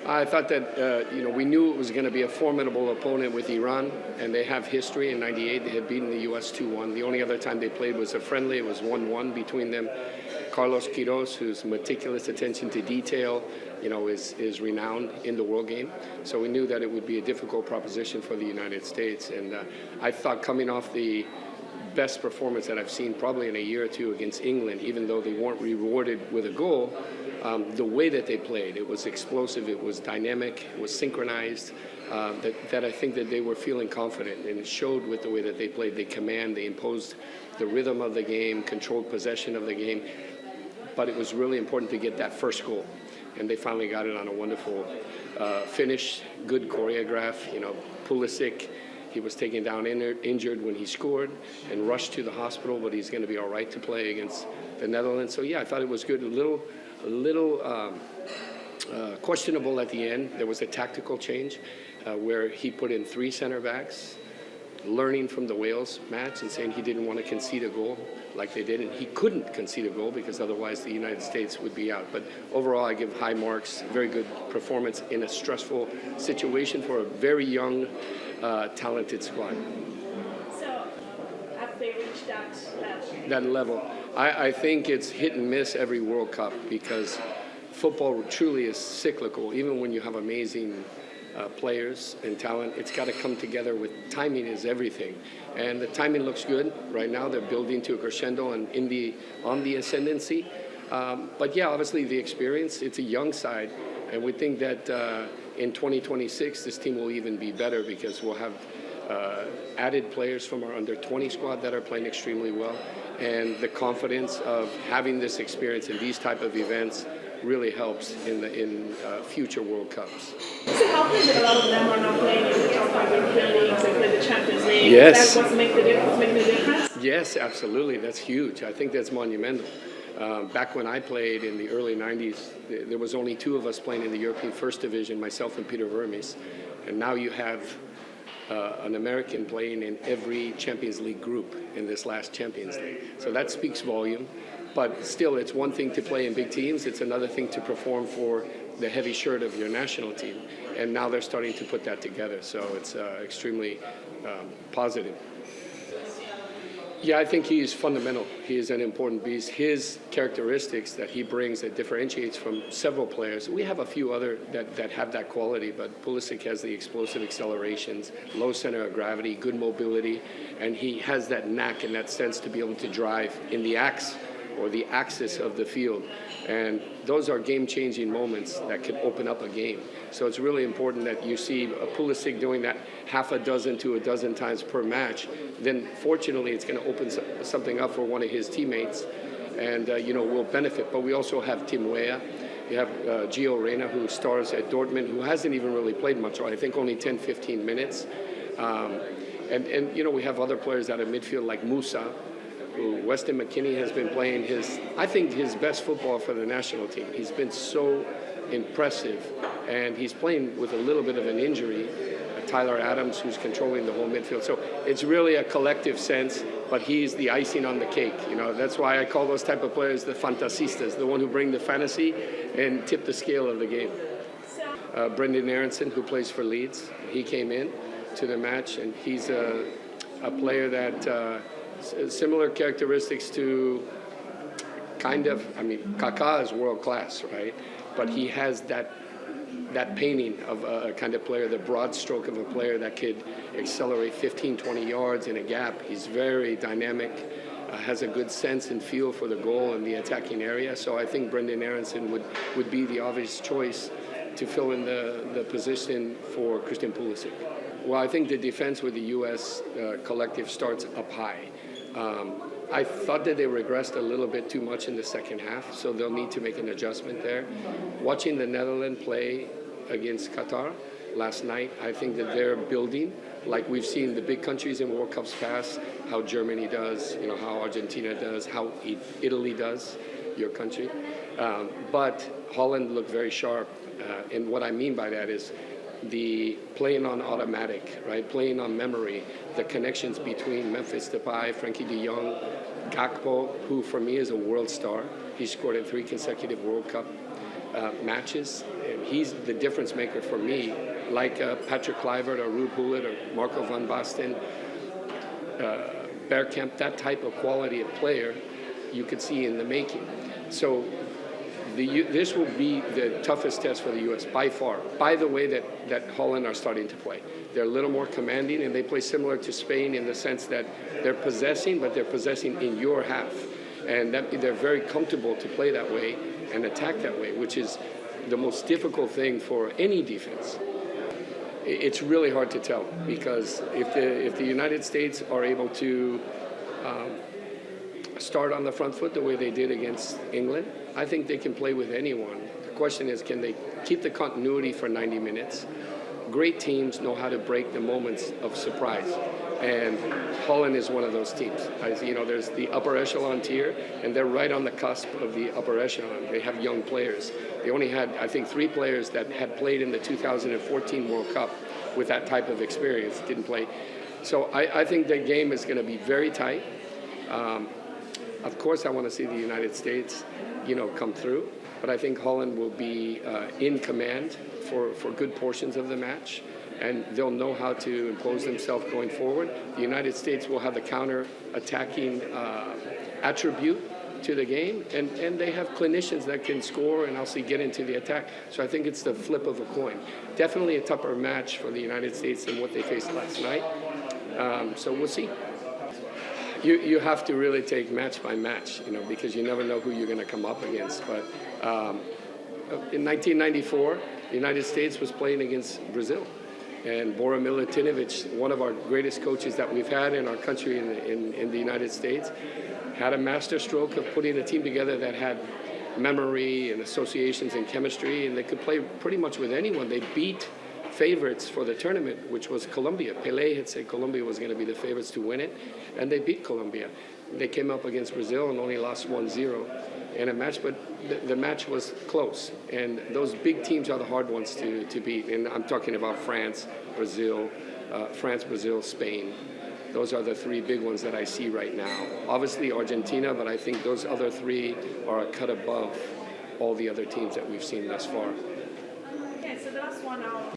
I thought that, we knew it was going to be a formidable opponent with Iran, and they have history. In '98, they had beaten the U.S. 2-1. The only other time they played was a friendly. It was 1-1 between them. Carlos Queiroz, whose meticulous attention to detail, is renowned in the world game. So we knew that it would be a difficult proposition for the United States. And I thought coming off the best performance that I've seen probably in a year or two against England, even though they weren't rewarded with a goal, the way that they played, it was explosive, it was dynamic, it was synchronized, that I think that they were feeling confident, and it showed with the way that they played. They they imposed the rhythm of the game, controlled possession of the game, but it was really important to get that first goal, and they finally got it on a wonderful finish, good choreograph. Pulisic, he was taken down injured when he scored and rushed to the hospital, but he's going to be all right to play against the Netherlands. So, yeah, I thought it was good. A little questionable at the end. There was a tactical change where he put in 3 center backs, learning from the Wales match and saying he didn't want to concede a goal like they did, and he couldn't concede a goal because otherwise the United States would be out. But overall, I give high marks. Very good performance in a stressful situation for a very young, talented squad. So, have they reached that level? I think it's hit and miss every World Cup because football truly is cyclical. Even when you have amazing players and talent, it's got to come together with timing is everything. And the timing looks good right now. They're building to a crescendo and on the ascendancy. But yeah, obviously the experience, it's a young side. And we think that in 2026, this team will even be better because we'll have added players from our under-20 squad that are playing extremely well. And the confidence of having this experience in these type of events really helps in future World Cups. Is it helping that a lot of them are not playing in the top 5 European leagues and play the Champions League? Yes. Is that what's making the difference? Yes, absolutely. That's huge. I think that's monumental. Back when I played in the early 90s, there was only 2 of us playing in the European First Division, myself and Peter Vermes. And now you have an American playing in every Champions League group in this last Champions League. So that speaks volume. But still, it's one thing to play in big teams. It's another thing to perform for the heavy shirt of your national team. And now they're starting to put that together. So it's extremely positive. Yeah, I think he's fundamental. He is an important beast. His characteristics that he brings that differentiates from several players. We have a few other that have that quality, but Pulisic has the explosive accelerations, low center of gravity, good mobility, and he has that knack and that sense to be able to drive in the axis of the field. And those are game-changing moments that could open up a game. So it's really important that you see a Pulisic doing that half a dozen to a dozen times per match. Then, fortunately, it's going to open something up for one of his teammates, and, we'll benefit. But we also have Tim Weah. You have Gio Reyna, who stars at Dortmund, who hasn't even really played much, I think only 10, 15 minutes. And we have other players out of midfield like Musa, who Weston McKennie has been playing I think his best football for the national team. He's been so impressive, and he's playing with a little bit of an injury. Tyler Adams, who's controlling the whole midfield. So it's really a collective sense, but he's the icing on the cake. That's why I call those type of players the fantasistas, the one who bring the fantasy and tip the scale of the game. Brendan Aronson, who plays for Leeds, he came in to the match, and he's a player that similar characteristics to Qatar is world class, right? But he has that painting of a kind of player, the broad stroke of a player that could accelerate 15, 20 yards in a gap. He's very dynamic, has a good sense and feel for the goal and the attacking area. So I think Brendan Aronson would be the obvious choice to fill in the position for Christian Pulisic. Well, I think the defense with the U.S. collective starts up high. I thought that they regressed a little bit too much in the second half, so they'll need to make an adjustment there. Watching the Netherlands play against Qatar last night, I think that they're building, like we've seen the big countries in World Cups past, how Germany does, how Argentina does, how Italy does, your country. But Holland looked very sharp, and what I mean by that is the playing on automatic, right? Playing on memory, the connections between Memphis Depay, Frankie de Jong, Gakpo, who for me is a world star. He scored in 3 consecutive World Cup. matches, and he's the difference maker for me, like Patrick Kluivert or Ruud Gullit or Marco van Basten, Bergkamp, that type of quality of player you could see in the making. So this will be the toughest test for the U.S. by far, by the way that Holland are starting to play. They're a little more commanding, and they play similar to Spain in the sense that they're possessing, but they're possessing in your half. And they're very comfortable to play that way and attack that way, which is the most difficult thing for any defense. It's really hard to tell, because if the United States are able to start on the front foot the way they did against England, I think they can play with anyone. The question is, can they keep the continuity for 90 minutes? Great teams know how to break the moments of surprise, and Holland is one of those teams. You know, there's the upper echelon tier, and they're right on the cusp of the upper echelon. They have young players. They only had, I think, 3 players that had played in the 2014 World Cup with that type of experience, didn't play. So I think the game is going to be very tight. Of course, I want to see the United States, you know, come through, but I think Holland will be in command for good portions of the match, and they'll know how to impose themselves going forward. The United States will have the counter-attacking attribute to the game, and they have clinicians that can score and also get into the attack. So I think it's the flip of a coin. Definitely a tougher match for the United States than what they faced last night. So we'll see. You have to really take match by match, you know, because you never know who you're going to come up against. But in 1994, the United States was playing against Brazil. And Bora Milutinovic, one of our greatest coaches that we've had in our country in the United States, had a master stroke of putting a team together that had memory and associations and chemistry, and they could play pretty much with anyone. They beat favorites for the tournament, which was Colombia. Pelé had said Colombia was going to be the favorites to win it, and they beat Colombia. They came up against Brazil and only lost 1-0 in a match, but the match was close. And those big teams are the hard ones to beat. And I'm talking about France, Brazil, Spain. Those are the 3 big ones that I see right now. Obviously Argentina, but I think those other 3 are a cut above all the other teams that we've seen thus far. Okay, so the last one now.